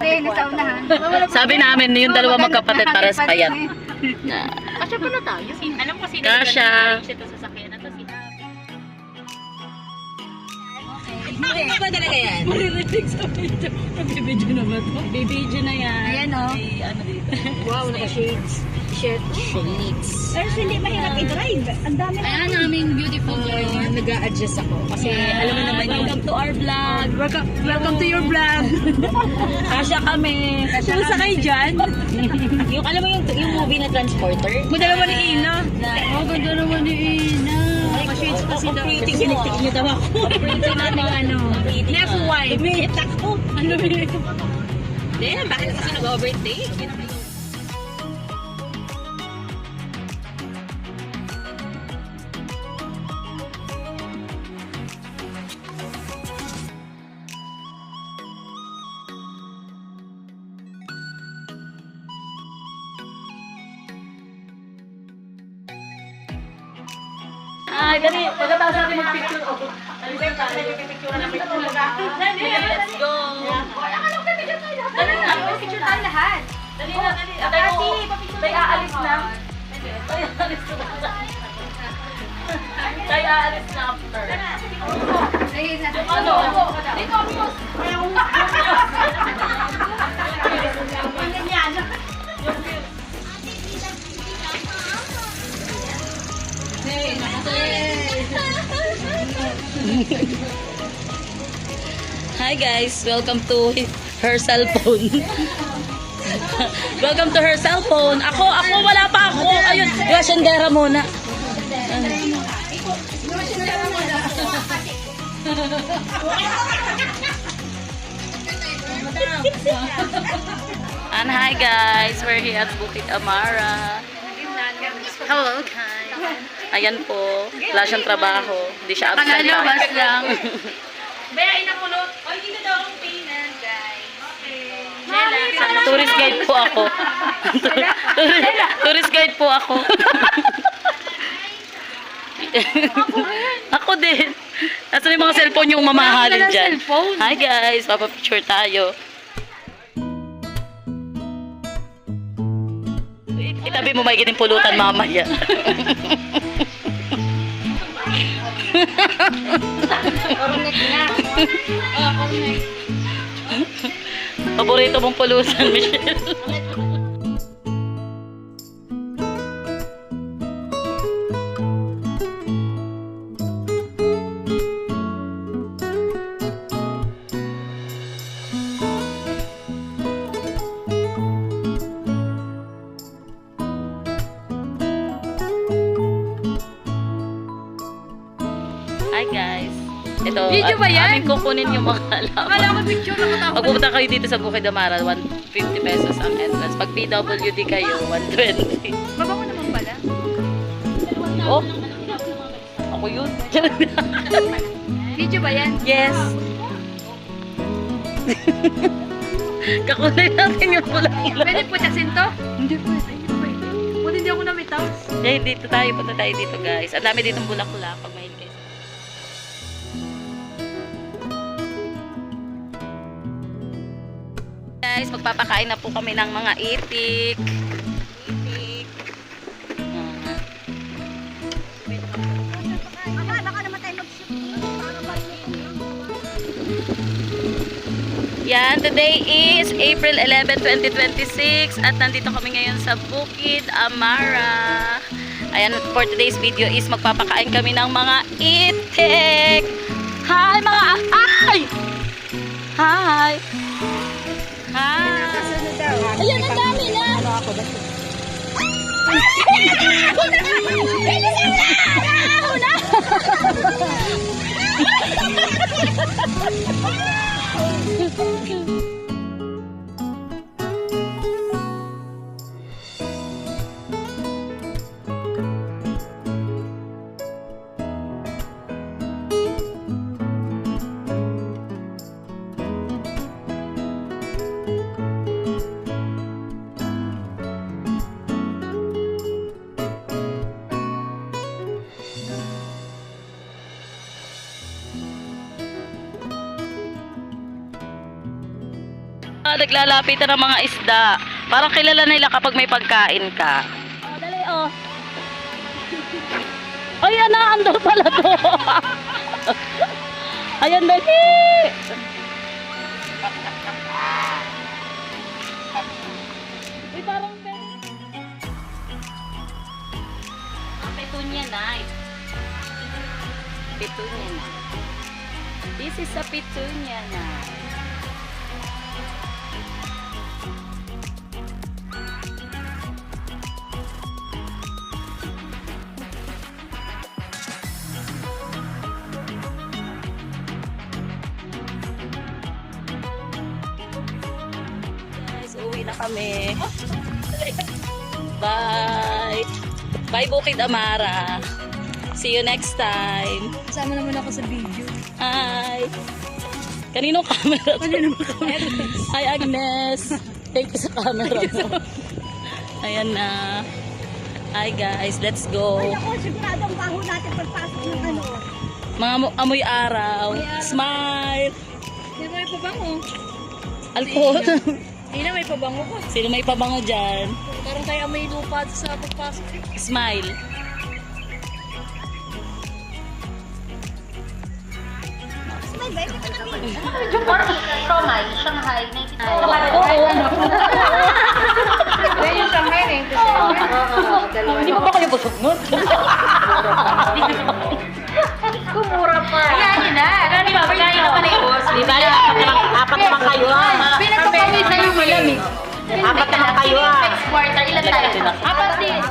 Nasa unahan. Sabi namin, yung dalawa magkapatid pares payat. Kasya pa na tayo. Alam ko sino Kasya. ito sa sakyan na to. Hindi. Ano ba talaga yan? Mariretik sa video. Nagbibidyo na ba ito? Bibidyo na yan. Ayan o. Ay, ano dito? Wow, naka-shades. T-shirt. Shades. Pero hindi mahirap i-drive. Ang dami na. Ayan namin beautiful girl. Nag-a-adjust ako. Kasi alam mo naman yung... Welcome to our vlog. Welcome to your vlog. Kasya kami. Kumusta kayo dyan? Yung, alam mo yung movie na Transporter? Madala mo ni Ina. Oh, ganda naman ni Ina. Naka-shades kasi daw. Pretty siniktik niyo daw ako. Pretty natin ano. Next wife. Umiit ako. Ano yun? Then, bakit kasi nag-overtake? Ay, dali. Pagkatapos natin mag-picture. Dali ba yung kanya pipicture na picture? Dali, let's go. Dali na, picture tayo lahat. Dali na, dali. Tay, aalis na. Tay, aalis na. Tay, aalis na after. Ano? Dito, amigos. Hi guys, welcome to her cellphone. Welcome to her cellphone. Ako, wala pa ako. Ayun, Russian-gera muna. And hi guys, we're here at Bukid Amara. Hello guys. Ayan po, wala siyang trabaho. Hindi siya absent. Nakalabas lang. Bea, inakulot. O, hindi daw akong payment, guys. Okay. Tourist guide po ako. Tourist guide po ako. Ako din. Nasaan yung mga cellphone yung mamahalin dyan? Hi guys, papapicture tayo. Itabi mo may giting pulutan mamaya. Connect na. Connect. Paborito mong pulutan, Michelle. Hi guys. Ito, Video ba yan? aming kukunin yung mga Akala alaman. ko picture lang ako. Pag pumunta kayo dito sa Bukid Amara, 150 pesos ang entrance. Pag PWD kayo, 120. Mabango naman pala. Oh, ako yun. Video ba yan? Yes. Kakulay natin yung pulang-pulang. Pwede putasin to? Hindi pwede. Hindi pwede. Buti hindi ako namitaws. Eh, dito tayo. Punta tayo dito, guys. Ang dami ditong bulak-bulak pag mahilig kayo. Guys, magpapakain na po kami ng mga itik. Itik. Baka naman tayo mag-shoot. Yan, today is April 11, 2026 at nandito kami ngayon sa Bukid Amara. Ayan, for today's video is magpapakain kami ng mga itik. Hi mga ay! Hi! Hi! Ayan, ang dami na! Naglalapitan ng mga isda. Parang kilala nila kapag may pagkain ka. Oh, dali oh. Ay, andar pala to. Ayan, dali. Uy, parang Petunia night. Petunia night. This is a petunia night. Uwi na kami. Bye. Bye Bukid Amara. See you next time. Kasama naman ako sa video. Hi. Kaninong camera to? Ano naman camera? Hi Agnes. Thank you sa camera mo. Ayan na. Hi guys, let's go. Ako, sigurado ang baho natin pagpasok ng ano. Mga amoy araw. Smile. Hindi may pabango. Alcohol. Hindi na may pabango ko. Sino may pabango dyan? Parang kaya may lupa sa pagpasok. Smile. Shanghai, 92. Kaya yung Shanghai, 97. Hindi pa ba kayo busog nun? Kumura pa. Kaya na. Ano ba? Kaya naman ay boss. Di ba? Apat naman kayo. Pinagpapawin sa'yo malamig. Apat naman kayo. Next quarter, ilan tayo? Apat din.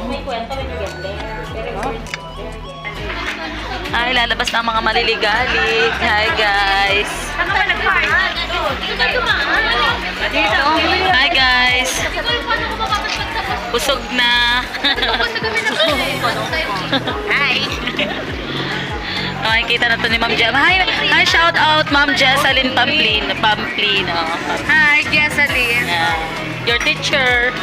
May kwento when you get there. Very good. Ay, lalabas na ang mga maliligalig. Hi guys. Hi guys. Busog na. Hi. Makikita na to ni Ma'am Jess. Hi, shout out Ma'am Jessalyn Pamplino. Hi, Jessalyn. Yeah. Your teacher.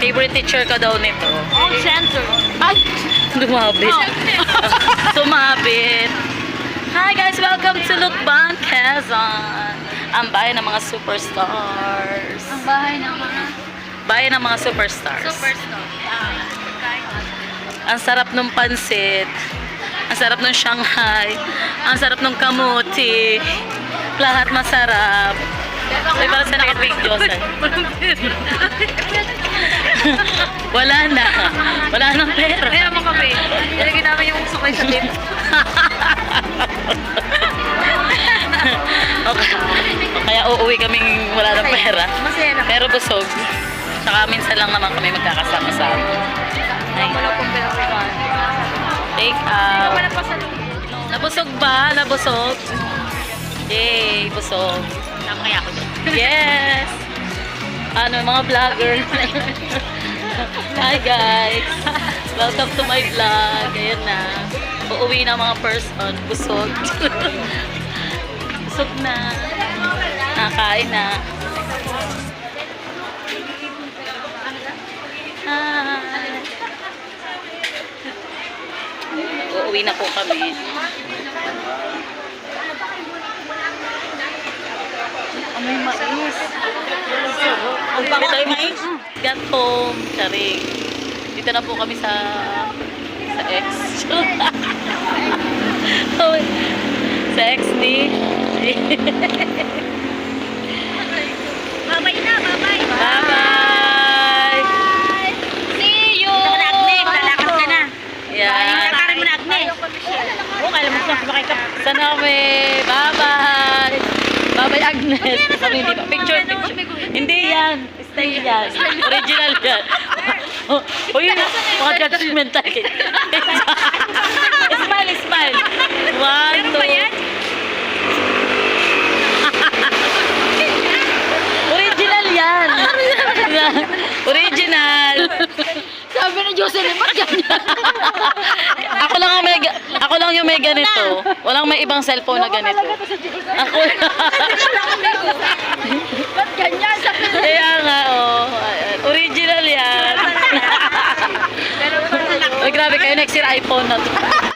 Favorite teacher ka daw nito. Oh, center. Ay! Dumabit. Sumabit. Hi guys! Welcome to Lukban, Quezon. Ang bayan ng mga superstars. Ang bahay ng mga Bayan ng mga superstars. superstar. Ang sarap ng pansit. Ang sarap ng Shanghai. Ang sarap ng kamuti. Lahat masarap. Ay, parang sa naka-video sir. Wala na. Wala nang pera. Kaya mo kami. Nilagyan namin yung sukay sa tip. Okay. Kaya uuwi kaming wala ng pera. Masaya na. Pero busog. Saka minsan lang naman kami magkakasama-sama. Ay, Wala pong pinapagawa. take out. Wala pa sa Nabusog ba? Nabusog? Yay, busog. Tama kaya ako doon. Yes! Ano, mga vlogger. Hi guys! Welcome to my vlog. Ayan na. Uuwi na mga person. Busog. Busog na. Nakain na. Hi! Uuwi na po kami. may mais. Ang bango tayo mais? Gatong, charing. Dito na po kami sa X. Sa XD. Babay na, babay. Bye-bye! See you! Lalakad ka na. Yan. Lakarin mo na, Agnes. Oo, kala mo sa sumakay ka. Sana kami. Bye-bye! Bye-bye, Agnes. Sabi, hindi pa. Picture. Hindi yan. Stay yan. Original yan. Uy, mga judgmental kayo. Smile, smile. One, two. Original yan. Original. Sabi ni Jocelyn, ba't ganyan? Ako lang yung may ganito. Walang may ibang cellphone na ganito. Ako lang. Ba't ganyan? Sabi ni Kaya nga, oh. Original yan. Uy, grabe kayo. Next year, iPhone na to.